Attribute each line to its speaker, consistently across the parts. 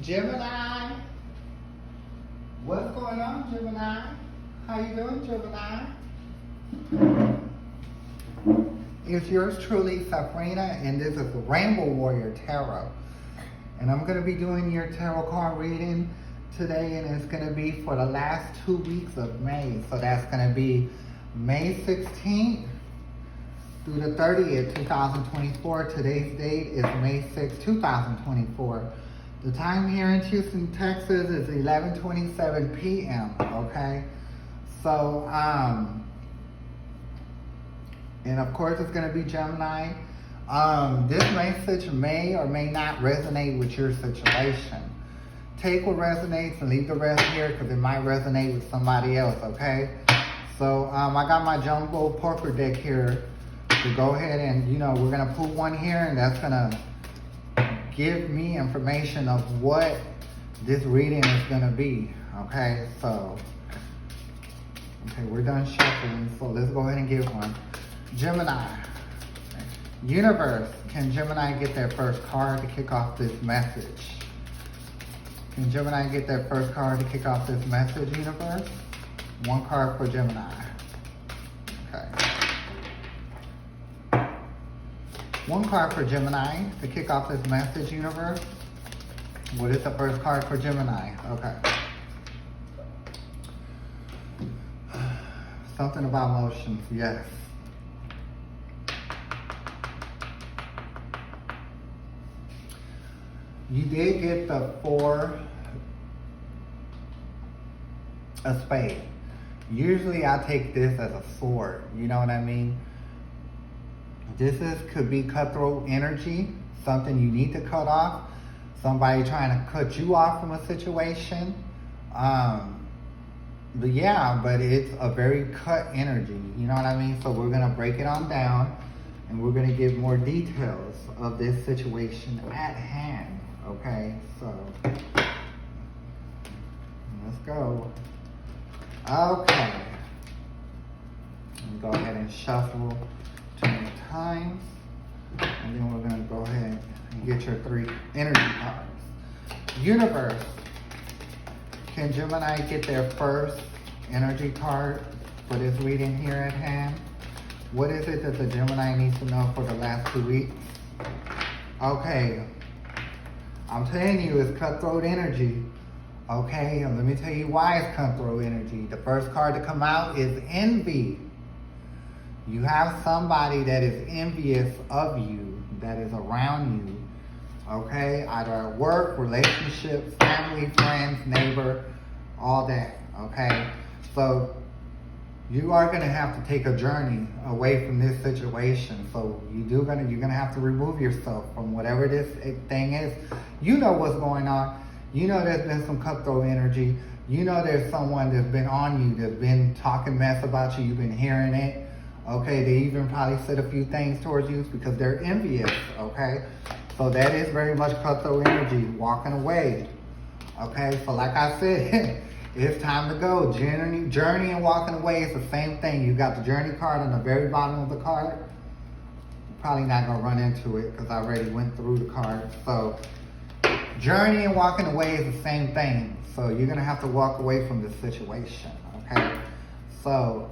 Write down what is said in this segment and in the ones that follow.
Speaker 1: Gemini, what's going on, Gemini? How you doing, Gemini? It's yours truly, Sabrina, and this is the Rainbow Warrior Tarot. And I'm going to be doing your tarot card reading today, and it's going to be for the last 2 weeks of May. So that's going to be May 16th through the 30th, 2024. Today's date is May 6th, 2024. The time here in Houston, Texas is 11:27 p.m., okay? So, and of course it's going to be Gemini. This message may or may not resonate with your situation. Take what resonates and leave the rest here because it might resonate with somebody else, okay? So I got my jumbo poker deck here to go ahead and, we're going to put one here, and that's going to give me information of what this reading is going to be, okay? So, okay, we're done shuffling, so let's go ahead and get one. Gemini. Universe, can Gemini get their first card to kick off this message? Can Gemini get their first card to kick off this message, Universe? One card for Gemini. Okay. One card for Gemini to kick off this message, Universe. What is the first card for Gemini? Okay. Something about emotions, yes. You did get the 4 of spades. Usually I take this as a sword, you know what I mean? Could be cutthroat energy, something you need to cut off, somebody trying to cut you off from a situation. But it's a very cut energy, you know what I mean? So we're gonna break it on down and we're gonna give more details of this situation at hand, okay? So, let's go. Okay. Go ahead and shuffle 2 times, and then we're going to go ahead and get your 3 energy cards. Universe, can Gemini get their first energy card for this reading here at hand? What is it that the Gemini needs to know for the last 2 weeks? Okay, I'm telling you, it's cutthroat energy. Okay, and let me tell you why it's cutthroat energy. The first card to come out is envy. You have somebody that is envious of you, that is around you, okay? Either at work, relationships, family, friends, neighbor, all that, okay? So you are gonna have to take a journey away from this situation. So you're gonna have to remove yourself from whatever this thing is. You know what's going on. You know there's been some cutthroat energy. You know there's someone that's been on you, that's been talking mess about you. You've been hearing it. Okay, they even probably said a few things towards you because they're envious, okay? So that is very much cutthroat energy, walking away. Okay, so like I said, it's time to go. Journey and walking away is the same thing. You got the journey card on the very bottom of the card. Probably not gonna run into it because I already went through the card. So journey and walking away is the same thing. So you're gonna have to walk away from this situation, okay? So,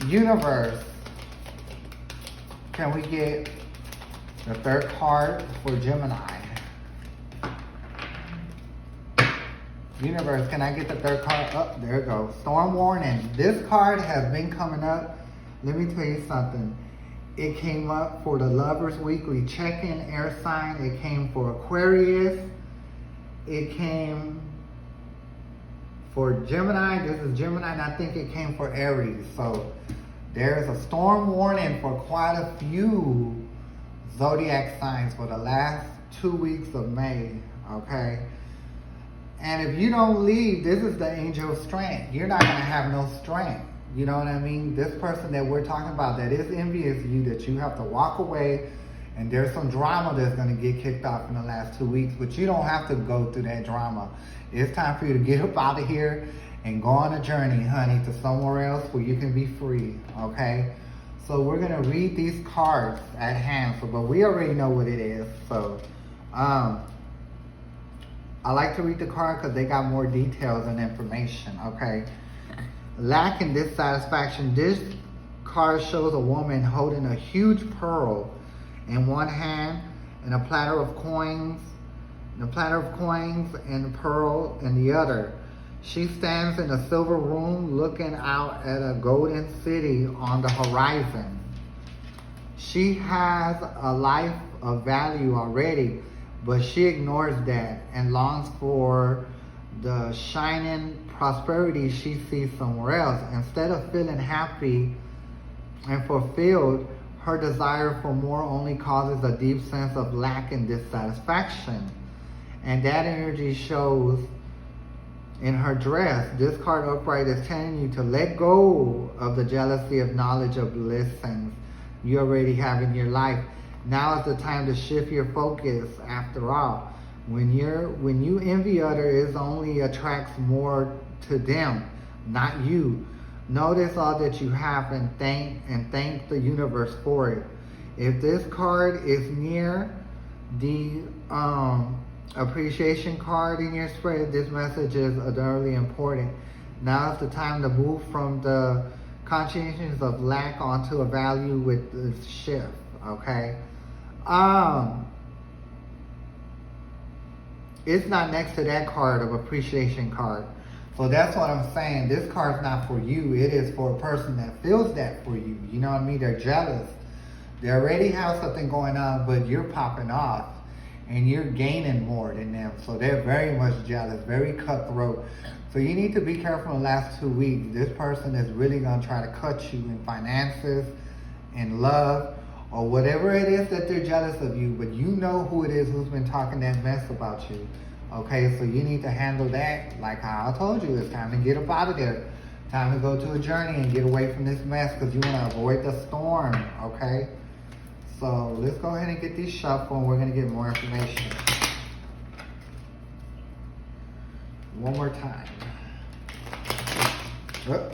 Speaker 1: Universe, can we get the 3rd card for Gemini? Universe, can I get the 3rd card? Oh, there it goes. Storm warning. This card has been coming up. Let me tell you something. It came up for the Lovers Weekly Check-in air sign. It came for Aquarius. It came for Gemini. This is Gemini, and I think it came for Aries. So there's a storm warning for quite a few zodiac signs for the last 2 weeks of May, okay? And if you don't leave, this is the angel of strength. You're not going to have no strength. You know what I mean? This person that we're talking about that is envious of you, that you have to walk away, and there's some drama that's going to get kicked off in the last 2 weeks, but you don't have to go through that drama. It's time for you to get up out of here and go on a journey, honey, to somewhere else where you can be free, okay? So we're going to read these cards at hand, but we already know what it is. So I like to read the card because they got more details and information, okay? Lack and dissatisfaction. This card shows a woman holding a huge pearl in one hand and a platter of coins, and a pearl in the other. She stands in a silver room looking out at a golden city on the horizon. She has a life of value already, but she ignores that and longs for the shining prosperity she sees somewhere else. Instead of feeling happy and fulfilled, her desire for more only causes a deep sense of lack and dissatisfaction. And that energy shows in her dress. This card upright is telling you to let go of the jealousy of knowledge of blessings you already have in your life. Now is the time to shift your focus. After all, when you envy others, it only attracts more to them, not you. Notice all that you have and thank the universe for it. If this card is near the appreciation card in your spread, this message is utterly important. Now is the time to move from the consciousness of lack onto a value with the shift, okay? It's not next to that card of appreciation card. So that's what I'm saying. This card's not for you. It is for a person that feels that for you. You know what I mean? They're jealous. They already have something going on, but you're popping off and you're gaining more than them. So they're very much jealous, very cutthroat. So you need to be careful in the last 2 weeks. This person is really going to try to cut you in finances, in love, or whatever it is that they're jealous of you. But you know who it is who's been talking that mess about you. Okay, so you need to handle that like how I told you. It's time to get up out of there. Time to go to a journey and get away from this mess because you want to avoid the storm, okay? So let's go ahead and get these shuffled and we're going to get more information. One more time. Oh.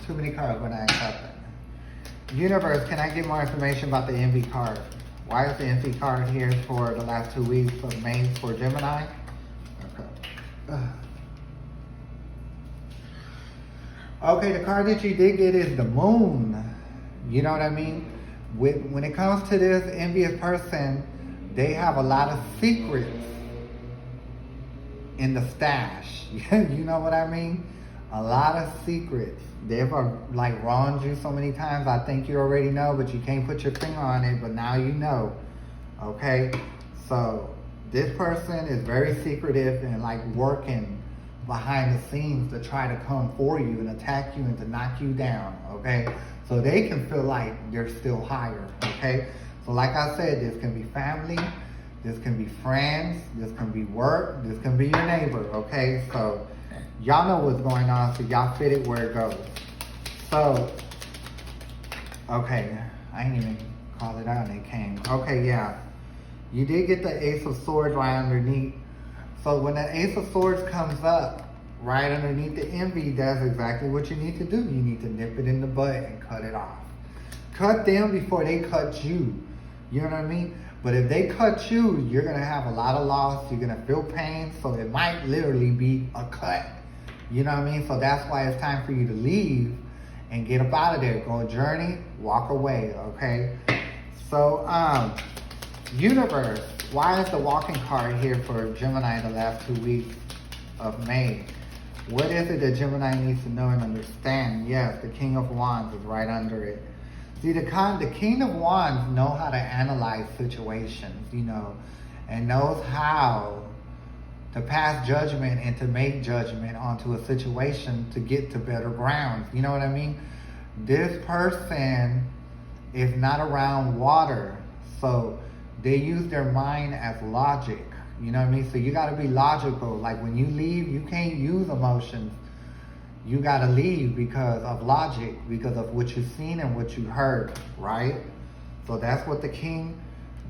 Speaker 1: Too many cards when I accept it. Universe, can I get more information about the envy card? Why is the envy card here for the last 2 weeks of May for Gemini? Okay. Okay, the card that you did get is the Moon. You know what I mean? When it comes to this envious person, they have a lot of secrets in the stash. You know what I mean? A lot of secrets. They've like wronged you so many times. I think you already know, but you can't put your finger on it. But now you know. Okay? So this person is very secretive and like working behind the scenes to try to come for you and attack you and to knock you down. Okay? So they can feel like they're still higher. Okay? So like I said, this can be family. This can be friends. This can be work. This can be your neighbor. Okay? So y'all know what's going on, so y'all fit it where it goes. So, okay, I ain't even call it out, it came. Okay, yeah. You did get the Ace of Swords right underneath. So when the Ace of Swords comes up right underneath the envy, that's exactly what you need to do. You need to nip it in the butt and cut it off. Cut them before they cut you. You know what I mean? But if they cut you, you're going to have a lot of loss. You're going to feel pain. So it might literally be a cut. You know what I mean? So that's why it's time for you to leave and get up out of there. Go a journey, walk away, okay? So, universe, why is the walking card here for Gemini the last 2 weeks of May? What is it that Gemini needs to know and understand? Yes, the King of Wands is right under it. See, the King of Wands know how to analyze situations, you know, and knows how to pass judgment and to make judgment onto a situation to get to better grounds. You know what I mean? This person is not around water, so they use their mind as logic. You know what I mean? So you got to be logical. Like when you leave, you can't use emotions. You got to leave because of logic, because of what you've seen and what you heard, right? So that's what the King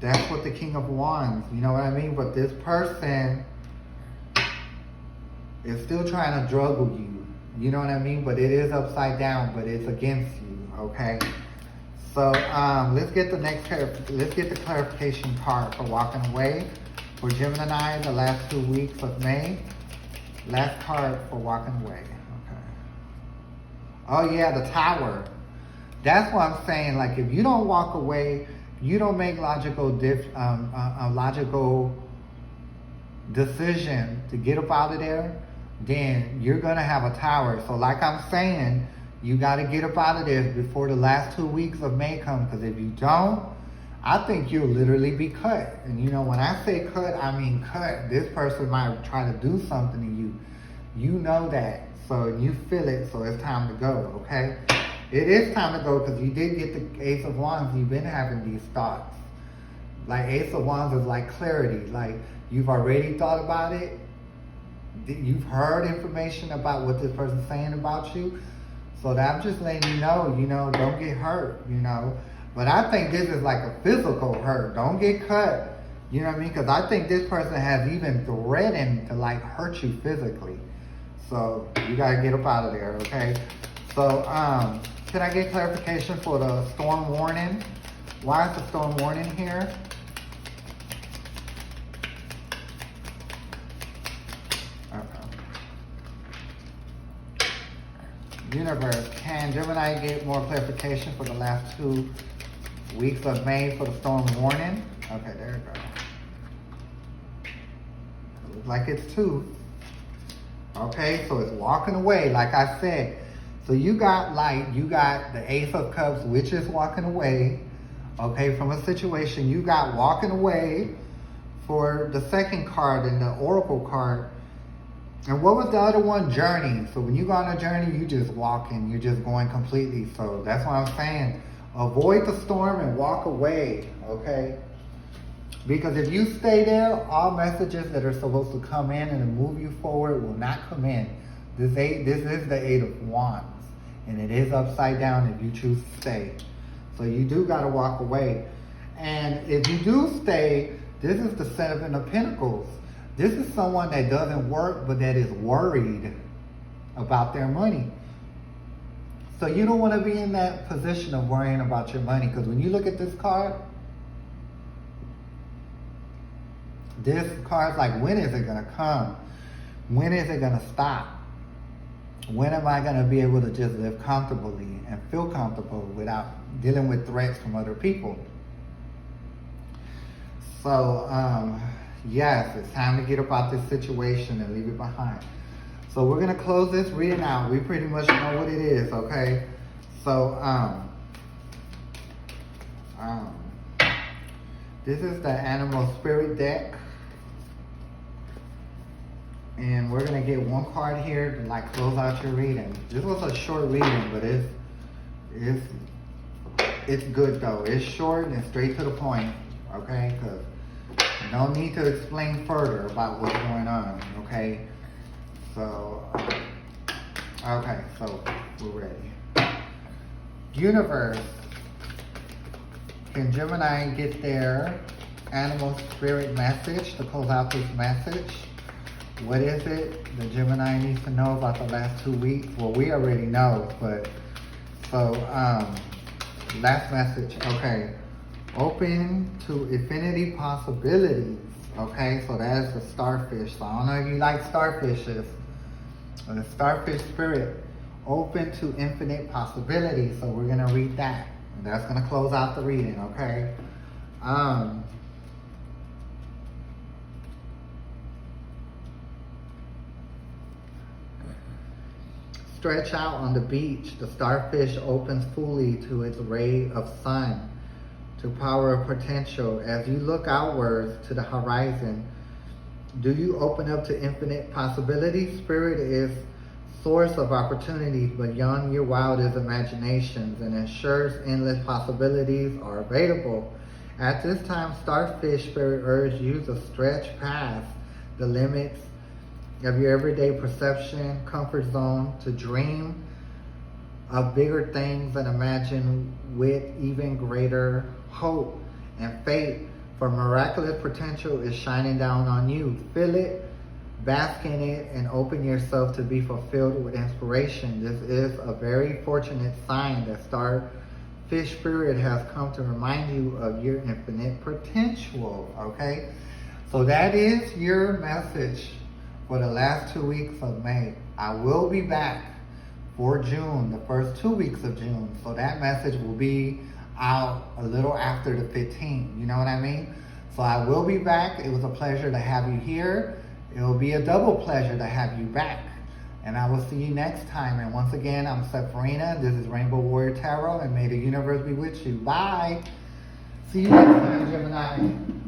Speaker 1: of Wands, you know what I mean? But this person is still trying to juggle you, you know what I mean? But it is upside down, but it's against you, okay? So let's get the clarification card for walking away. For Gemini, the last 2 weeks of May. Last card for walking away. Okay. Oh yeah, the Tower. That's what I'm saying. Like, if you don't walk away, you don't make logical decision to get up out of there, then you're gonna have a tower. So like I'm saying, you gotta get up out of there before the last 2 weeks of May come, because if you don't, I think you'll literally be cut. And you know, when I say cut, I mean cut. This person might try to do something to you. You know that. So you feel it, so it's time to go, okay? It is time to go, because you did get the Ace of Wands. You've been having these thoughts. Like, Ace of Wands is like clarity. Like, you've already thought about it. You've heard information about what this person's saying about you. So that I'm just letting you know, don't get hurt, you know. But I think this is like a physical hurt. Don't get cut. You know what I mean? Because I think this person has even threatened to like hurt you physically. So you got to get up out of there, okay? So can I get clarification for the storm warning? Why is the storm warning here? Universe, can Gemini get more clarification for the last 2 weeks of May for the storm warning? Okay, there you go. Looks like it's 2. Okay, so it's walking away, like I said. So you got the Ace of Cups, which is walking away, okay, from a situation. You got walking away for the second card and the Oracle card. And what was the other one? Journey. So when you go on a journey, you just walking. You're just going completely. So that's what I'm saying. Avoid the storm and walk away, okay? Because if you stay there, all messages that are supposed to come in and move you forward will not come in. This is the Eight of Wands. And it is upside down if you choose to stay. So you do got to walk away. And if you do stay, this is the Seven of Pentacles. This is someone that doesn't work, but that is worried about their money. So you don't want to be in that position of worrying about your money. Because when you look at this card's like, when is it going to come? When is it going to stop? When am I going to be able to just live comfortably and feel comfortable without dealing with threats from other people? So, yes, it's time to get about this situation and leave it behind. So we're going to close this reading out. We pretty much know what it is, okay? So, this is the Animal Spirit deck. And we're going to get one card here to like close out your reading. This was a short reading, but it's good though. It's short and straight to the point, okay? Because no need to explain further about what's going on, okay? So, okay, so we're ready. Universe, can Gemini get their animal spirit message to close out this message? What is it that Gemini needs to know about the last 2 weeks? Well, we already know, but, so, last message, okay. Open to infinity possibilities. Okay, so that is the starfish. So I don't know if you like starfishes. The starfish spirit. Open to infinite possibilities. So we're going to read that. And that's going to close out the reading, okay? Stretch out on the beach. The starfish opens fully to its ray of sun. To power of potential. As you look outwards to the horizon, do you open up to infinite possibilities? Spirit is source of opportunities beyond your wildest imaginations and ensures endless possibilities are available. At this time, starfish spirit urges you to stretch past the limits of your everyday perception, comfort zone, to dream of bigger things and imagine with even greater hope and faith, for miraculous potential is shining down on you. Feel it, bask in it, and open yourself to be fulfilled with inspiration. This is a very fortunate sign that starfish spirit has come to remind you of your infinite potential, okay? So that is your message for the last 2 weeks of May. I will be back for June, the first 2 weeks of June. So that message will be out a little after the 15th. You know what I mean? So I will be back. It was a pleasure to have you here. It will be a double pleasure to have you back. And I will see you next time. And once again, I'm Sepharina. This is Rainbow Warrior Tarot. And may the universe be with you. Bye. See you next time, Gemini.